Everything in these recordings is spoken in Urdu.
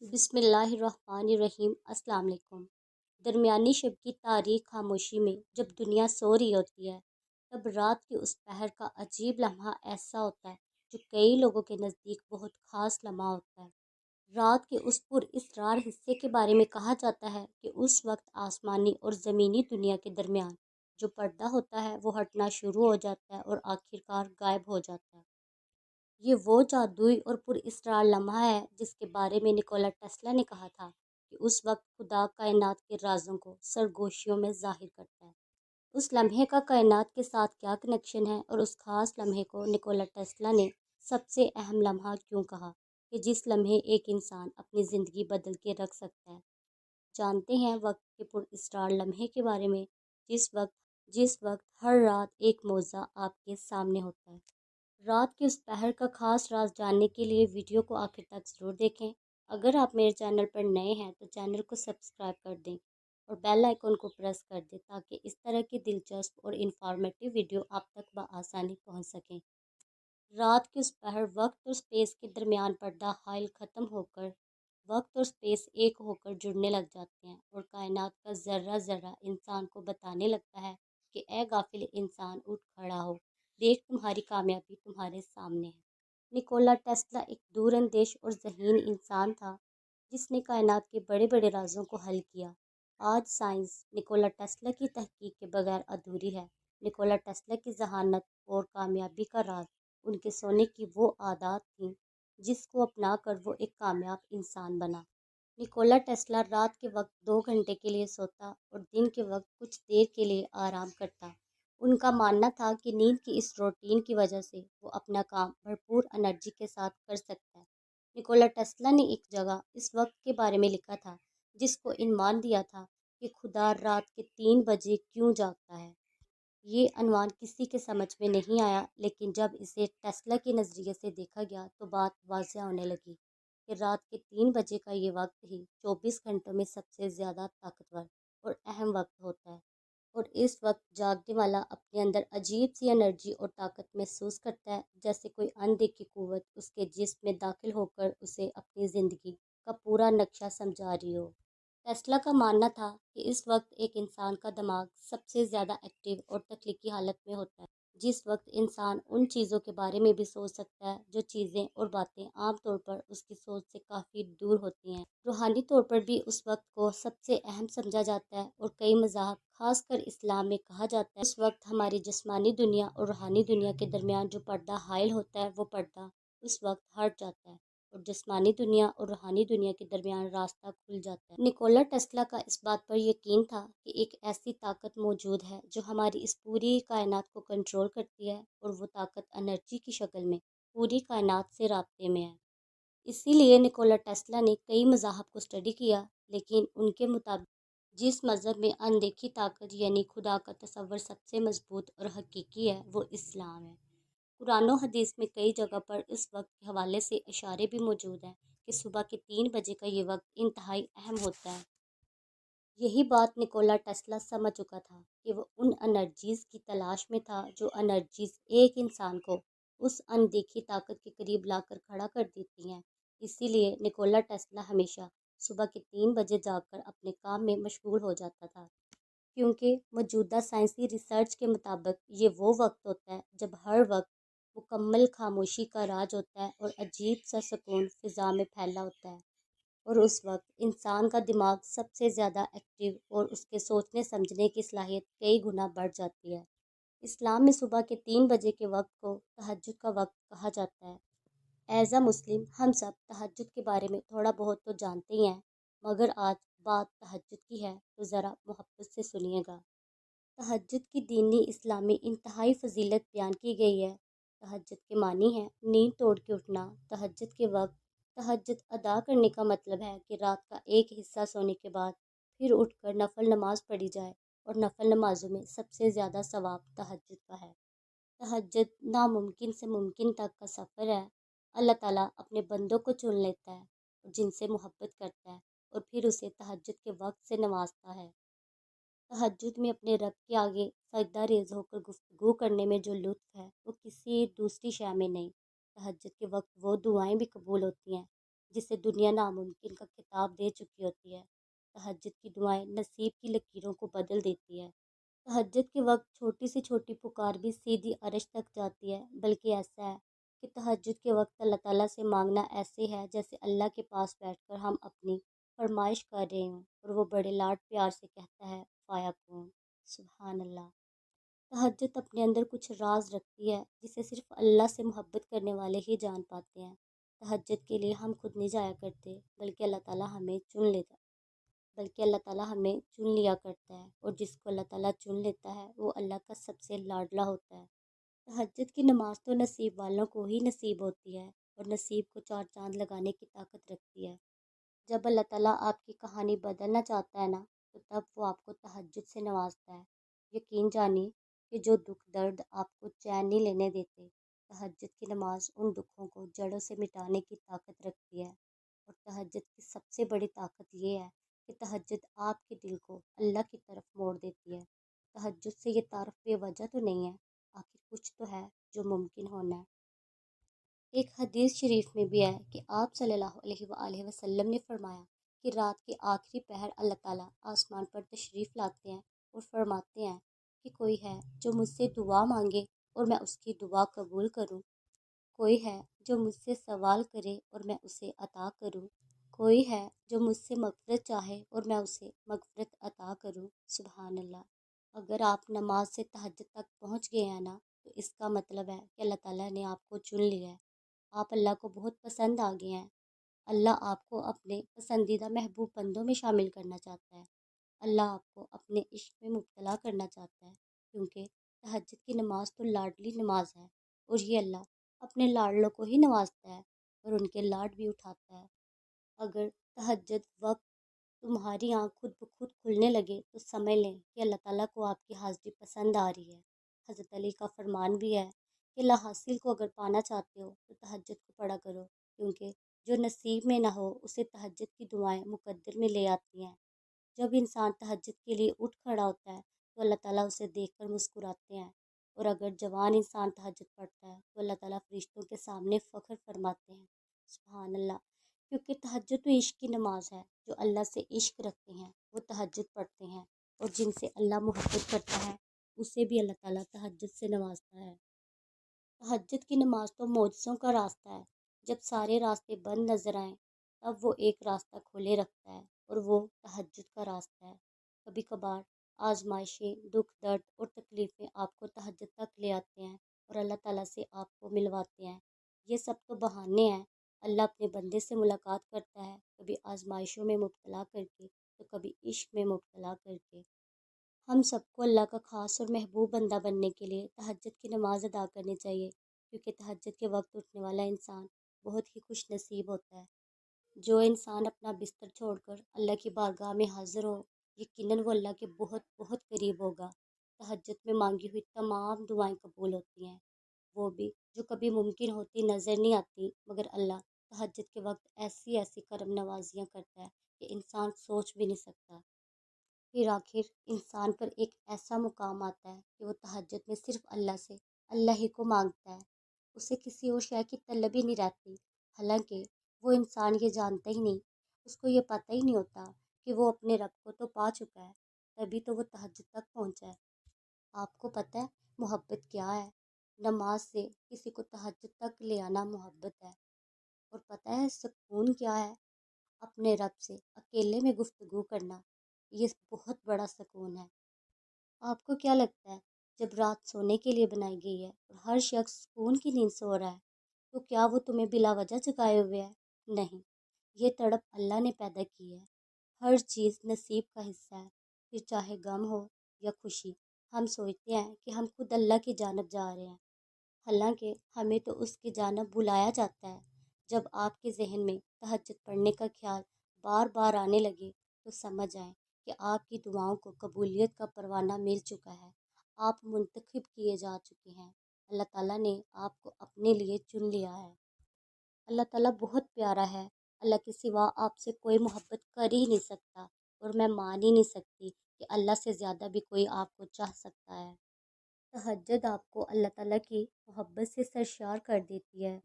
بسم اللہ الرحمن الرحیم۔ السلام علیکم۔ درمیانی شب کی تاریک خاموشی میں جب دنیا سو رہی ہوتی ہے، تب رات کے اس پہر کا عجیب لمحہ ایسا ہوتا ہے جو کئی لوگوں کے نزدیک بہت خاص لمحہ ہوتا ہے۔ رات کے اس پر اسرار حصے کے بارے میں کہا جاتا ہے کہ اس وقت آسمانی اور زمینی دنیا کے درمیان جو پردہ ہوتا ہے وہ ہٹنا شروع ہو جاتا ہے اور آخرکار غائب ہو جاتا ہے۔ یہ وہ جادوئی اور پر اسرار لمحہ ہے جس کے بارے میں نکولا ٹیسلا نے کہا تھا کہ اس وقت خدا کائنات کے رازوں کو سرگوشیوں میں ظاہر کرتا ہے۔ اس لمحے کا کائنات کے ساتھ کیا کنیکشن ہے اور اس خاص لمحے کو نکولا ٹیسلا نے سب سے اہم لمحہ کیوں کہا کہ جس لمحے ایک انسان اپنی زندگی بدل کے رکھ سکتا ہے۔ جانتے ہیں وقت کے پر اسرار لمحے کے بارے میں جس وقت ہر رات ایک معجزہ آپ کے سامنے ہوتا ہے۔ رات کے اس پہر کا خاص راز جاننے کے لیے ویڈیو کو آخر تک ضرور دیکھیں۔ اگر آپ میرے چینل پر نئے ہیں تو چینل کو سبسکرائب کر دیں اور بیل آئیکن کو پریس کر دیں تاکہ اس طرح کی دلچسپ اور انفارمیٹیو ویڈیو آپ تک بآسانی پہنچ سکیں۔ رات کے اس پہر وقت اور سپیس کے درمیان پردہ حائل ختم ہو کر وقت اور سپیس ایک ہو کر جڑنے لگ جاتے ہیں اور کائنات کا ذرہ ذرہ انسان کو بتانے لگتا ہے کہ اے غافل انسان اٹھ کھڑا ہو، دیکھ تمہاری کامیابی تمہارے سامنے ہے۔ نکولا ٹیسلا ایک دور اندیش اور ذہین انسان تھا جس نے کائنات کے بڑے بڑے رازوں کو حل کیا۔ آج سائنس نکولا ٹیسلا کی تحقیق کے بغیر ادھوری ہے۔ نکولا ٹیسلا کی ذہانت اور کامیابی کا راز ان کے سونے کی وہ عادات تھیں جس کو اپنا کر وہ ایک کامیاب انسان بنا۔ نکولا ٹیسلا رات کے وقت 2 گھنٹے کے لیے سوتا اور دن کے وقت کچھ دیر کے لیے آرام کرتا۔ ان کا ماننا تھا کہ نیند کی اس روٹین کی وجہ سے وہ اپنا کام بھرپور انرجی کے ساتھ کر سکتا ہے۔ نکولا ٹیسلا نے ایک جگہ اس وقت کے بارے میں لکھا تھا جس کو عنوان دیا تھا کہ خدا رات کے 3 بجے کیوں جاگتا ہے۔ یہ عنوان کسی کے سمجھ میں نہیں آیا، لیکن جب اسے ٹیسلا کے نظریے سے دیکھا گیا تو بات واضح ہونے لگی کہ رات کے 3 بجے کا یہ وقت ہی 24 گھنٹوں میں سب سے زیادہ طاقتور اور اہم وقت ہوتا ہے، اور اس وقت جاگنے والا اپنے اندر عجیب سی انرجی اور طاقت محسوس کرتا ہے، جیسے کوئی اندیکھی قوت اس کے جسم میں داخل ہو کر اسے اپنی زندگی کا پورا نقشہ سمجھا رہی ہو۔ ٹیسلا کا ماننا تھا کہ اس وقت ایک انسان کا دماغ سب سے زیادہ ایکٹیو اور تخلیقی حالت میں ہوتا ہے، جس وقت انسان ان چیزوں کے بارے میں بھی سوچ سکتا ہے جو چیزیں اور باتیں عام طور پر اس کی سوچ سے کافی دور ہوتی ہیں۔ روحانی طور پر بھی اس وقت کو سب سے اہم سمجھا جاتا ہے، اور کئی مذاہب خاص کر اسلام میں کہا جاتا ہے اس وقت ہماری جسمانی دنیا اور روحانی دنیا کے درمیان جو پردہ حائل ہوتا ہے وہ پردہ اس وقت ہٹ جاتا ہے اور جسمانی دنیا اور روحانی دنیا کے درمیان راستہ کھل جاتا ہے۔ نکولا ٹیسلا کا اس بات پر یقین تھا کہ ایک ایسی طاقت موجود ہے جو ہماری اس پوری کائنات کو کنٹرول کرتی ہے، اور وہ طاقت انرجی کی شکل میں پوری کائنات سے رابطے میں ہے۔ اسی لیے نکولا ٹیسلا نے کئی مذاہب کو اسٹڈی کیا، لیکن ان کے مطابق جس مذہب میں اندیکھی طاقت یعنی خدا کا تصور سب سے مضبوط اور حقیقی ہے وہ اسلام ہے۔ قرآن و حدیث میں کئی جگہ پر اس وقت کے حوالے سے اشارے بھی موجود ہیں کہ صبح کے 3 بجے کا یہ وقت انتہائی اہم ہوتا ہے۔ یہی بات نکولا ٹیسلا سمجھ چکا تھا کہ وہ ان انرجیز کی تلاش میں تھا جو انرجیز ایک انسان کو اس اندیکھی طاقت کے قریب لا کر کھڑا کر دیتی ہیں۔ اسی لیے نکولا ٹیسلا ہمیشہ صبح کے 3 بجے جاگ کر اپنے کام میں مشغول ہو جاتا تھا، کیونکہ موجودہ سائنسی ریسرچ کے مطابق یہ وہ وقت ہوتا ہے جب ہر وقت مکمل خاموشی کا راج ہوتا ہے اور عجیب سا سکون فضا میں پھیلا ہوتا ہے، اور اس وقت انسان کا دماغ سب سے زیادہ ایکٹیو اور اس کے سوچنے سمجھنے کی صلاحیت کئی گنا بڑھ جاتی ہے۔ اسلام میں صبح کے 3 بجے کے وقت کو تہجد کا وقت کہا جاتا ہے۔ ایز اے مسلم ہم سب تہجد کے بارے میں تھوڑا بہت تو جانتے ہی ہیں، مگر آج بات تہجد کی ہے تو ذرا محبت سے سنیے گا۔ تہجد کی دینی اسلامی انتہائی فضیلت بیان کی گئی ہے۔ تہجد کے معنی ہے نیند توڑ کے اٹھنا۔ تہجد کے وقت تہجد ادا کرنے کا مطلب ہے کہ رات کا ایک حصہ سونے کے بعد پھر اٹھ کر نفل نماز پڑھی جائے، اور نفل نمازوں میں سب سے زیادہ ثواب تہجد کا ہے۔ تہجد ناممکن سے ممکن تک کا سفر ہے۔ اللہ تعالیٰ اپنے بندوں کو چن لیتا ہے اور جن سے محبت کرتا ہے اور پھر اسے تہجد کے وقت سے نوازتا ہے۔ تہجد میں اپنے رب کے آگے سجدہ ریز ہو کر گفتگو کرنے میں جو لطف ہے وہ کسی دوسری شے میں نہیں۔ تہجد کے وقت وہ دعائیں بھی قبول ہوتی ہیں جسے دنیا ناممکن کا خطاب دے چکی ہوتی ہے۔ تہجد کی دعائیں نصیب کی لکیروں کو بدل دیتی ہے۔ تہجد کے وقت چھوٹی سے چھوٹی پکار بھی سیدھی عرش تک جاتی ہے، بلکہ ایسا ہے کہ تہجد کے وقت اللہ تعالیٰ سے مانگنا ایسے ہے جیسے اللہ کے پاس بیٹھ کر ہم اپنی فرمائش کر رہے ہوں اور وہ بڑے لاڈ پیار سے کہتا ہے فیکون۔ سبحان اللہ۔ تہجد اپنے اندر کچھ راز رکھتی ہے جسے صرف اللہ سے محبت کرنے والے ہی جان پاتے ہیں۔ تہجد کے لیے ہم خود نہیں جایا کرتے، بلکہ اللہ تعالیٰ ہمیں چن لیا کرتا ہے، اور جس کو اللہ تعالیٰ چن لیتا ہے وہ اللہ کا سب سے لاڈلا ہوتا ہے۔ تہجد کی نماز تو نصیب والوں کو ہی نصیب ہوتی ہے، اور نصیب کو چار چاند لگانے کی طاقت رکھتی ہے۔ جب اللہ تعالیٰ آپ کی کہانی بدلنا چاہتا ہے نا، تو تب وہ آپ کو تہجد سے نوازتا ہے۔ یقین جانیے کہ جو دکھ درد آپ کو چین نہیں لینے دیتے، تہجد کی نماز ان دکھوں کو جڑوں سے مٹانے کی طاقت رکھتی ہے۔ اور تہجد کی سب سے بڑی طاقت یہ ہے کہ تہجد آپ کے دل کو اللہ کی طرف موڑ دیتی ہے۔ تہجد سے یہ تعارف بے وجہ تو نہیں ہے، آخر کچھ تو ہے جو ممکن ہونا ہے۔ ایک حدیث شریف میں بھی ہے کہ آپ صلی اللہ علیہ وآلہ وسلم نے فرمایا کہ رات کے آخری پہر اللہ تعالیٰ آسمان پر تشریف لاتے ہیں اور فرماتے ہیں کہ کوئی ہے جو مجھ سے دعا مانگے اور میں اس کی دعا قبول کروں، کوئی ہے جو مجھ سے سوال کرے اور میں اسے عطا کروں، کوئی ہے جو مجھ سے مغفرت چاہے اور میں اسے مغفرت عطا کروں۔ سبحان اللہ۔ اگر آپ نماز سے تہجد تک پہنچ گئے ہیں نا، تو اس کا مطلب ہے کہ اللہ تعالیٰ نے آپ کو چن لیا ہے، آپ اللہ کو بہت پسند آ گئے ہیں۔ اللہ آپ کو اپنے پسندیدہ محبوب بندوں میں شامل کرنا چاہتا ہے۔ اللہ آپ کو اپنے عشق میں مبتلا کرنا چاہتا ہے، کیونکہ تہجد کی نماز تو لاڈلی نماز ہے، اور یہ اللہ اپنے لاڈلوں کو ہی نوازتا ہے اور ان کے لاڈ بھی اٹھاتا ہے۔ اگر تہجد وقت تمہاری آنکھ خود بخود کھلنے لگے تو سمجھ لیں کہ اللہ تعالیٰ کو آپ کی حاضری پسند آ رہی ہے۔ حضرت علی کا فرمان بھی ہے کہ لا حاصل کو اگر پانا چاہتے ہو تو تہجد کو پڑھا کرو، کیونکہ جو نصیب میں نہ ہو اسے تہجد کی دعائیں مقدر میں لے آتی ہیں۔ جب انسان تہجد کے لیے اٹھ کھڑا ہوتا ہے تو اللہ تعالیٰ اسے دیکھ کر مسکراتے ہیں، اور اگر جوان انسان تہجد پڑھتا ہے تو اللہ تعالیٰ فرشتوں کے سامنے فخر فرماتے ہیں۔ سبحان اللہ۔ کیونکہ تہجد تو عشق کی نماز ہے، جو اللہ سے عشق رکھتے ہیں وہ تہجد پڑھتے ہیں، اور جن سے اللہ محبت کرتا ہے اسے بھی اللہ تعالیٰ تہجد سے نوازتا ہے۔ تہجد کی نماز تو معجزوں کا راستہ ہے۔ جب سارے راستے بند نظر آئیں تب وہ ایک راستہ کھولے رکھتا ہے، اور وہ تہجد کا راستہ ہے۔ کبھی کبھار آزمائشیں، دکھ درد اور تکلیفیں آپ کو تہجد تک لے آتے ہیں اور اللہ تعالیٰ سے آپ کو ملواتے ہیں۔ یہ سب تو بہانے ہیں۔ اللہ اپنے بندے سے ملاقات کرتا ہے، کبھی آزمائشوں میں مبتلا کر کے تو کبھی عشق میں مبتلا کر کے۔ ہم سب کو اللہ کا خاص اور محبوب بندہ بننے کے لیے تہجد کی نماز ادا کرنی چاہیے، کیونکہ تہجد کے وقت اٹھنے والا انسان بہت ہی خوش نصیب ہوتا ہے۔ جو انسان اپنا بستر چھوڑ کر اللہ کی بارگاہ میں حاضر ہو، یقیناً وہ اللہ کے بہت بہت قریب ہوگا۔ تہجد میں مانگی ہوئی تمام دعائیں قبول ہوتی ہیں، وہ بھی جو کبھی ممکن ہوتی نظر نہیں آتی، مگر اللہ تہجد کے وقت ایسی ایسی کرم نوازیاں کرتا ہے کہ انسان سوچ بھی نہیں سکتا۔ پھر آخر انسان پر ایک ایسا مقام آتا ہے کہ وہ تہجد میں صرف اللہ سے اللہ ہی کو مانگتا ہے، اسے کسی اور شے کی طلب ہی نہیں رہتی۔ حالانکہ وہ انسان یہ جانتا ہی نہیں، اس کو یہ پتہ ہی نہیں ہوتا کہ وہ اپنے رب کو تو پا چکا ہے، تبھی تو وہ تہجد تک پہنچا ہے۔ آپ کو پتہ ہے محبت کیا ہے؟ نماز سے کسی کو تہجد تک لے آنا محبت ہے۔ اور پتہ ہے سکون کیا ہے؟ اپنے رب سے اکیلے میں گفتگو کرنا، یہ بہت بڑا سکون ہے۔ آپ کو کیا لگتا ہے جب رات سونے کے لیے بنائی گئی ہے اور ہر شخص سکون کی نیند سو رہا ہے، تو کیا وہ تمہیں بلا وجہ جگائے ہوئے ہے؟ نہیں، یہ تڑپ اللہ نے پیدا کی ہے۔ ہر چیز نصیب کا حصہ ہے، پھر چاہے غم ہو یا خوشی۔ ہم سوچتے ہیں کہ ہم خود اللہ کی جانب جا رہے ہیں، حالانکہ ہمیں تو اس کی جانب بلایا جاتا ہے۔ جب آپ کے ذہن میں تہجد پڑھنے کا خیال بار بار آنے لگے تو سمجھ آئیں کہ آپ کی دعاؤں کو قبولیت کا پروانہ مل چکا ہے، آپ منتخب کیے جا چکے ہیں۔ اللہ تعالیٰ نے آپ کو اپنے لیے چن لیا ہے۔ اللہ تعالیٰ بہت پیارا ہے، اللہ کے سوا آپ سے کوئی محبت کر ہی نہیں سکتا، اور میں مان ہی نہیں سکتی کہ اللہ سے زیادہ بھی کوئی آپ کو چاہ سکتا ہے۔ تہجد آپ کو اللہ تعالیٰ کی محبت سے سرشار کر دیتی ہے۔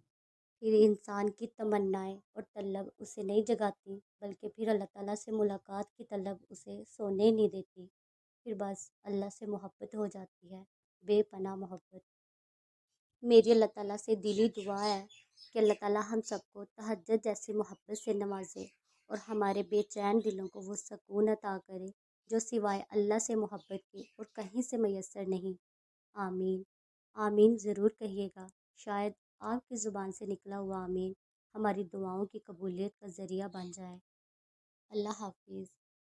پھر انسان کی تمنائیں اور طلب اسے نہیں جگاتی، بلکہ پھر اللہ تعالیٰ سے ملاقات کی طلب اسے سونے نہیں دیتی۔ پھر بس اللہ سے محبت ہو جاتی ہے، بے پناہ محبت۔ میری اللہ تعالیٰ سے دلی دعا ہے کہ اللہ تعالیٰ ہم سب کو تہجد جیسی محبت سے نوازے اور ہمارے بے چین دلوں کو وہ سکون عطا کرے جو سوائے اللہ سے محبت کے اور کہیں سے میسر نہیں۔ آمین۔ آمین ضرور کہیے گا، شاید آپ کی زبان سے نکلا ہوا آمین ہماری دعاؤں کی قبولیت کا ذریعہ بن جائے۔ اللہ حافظ۔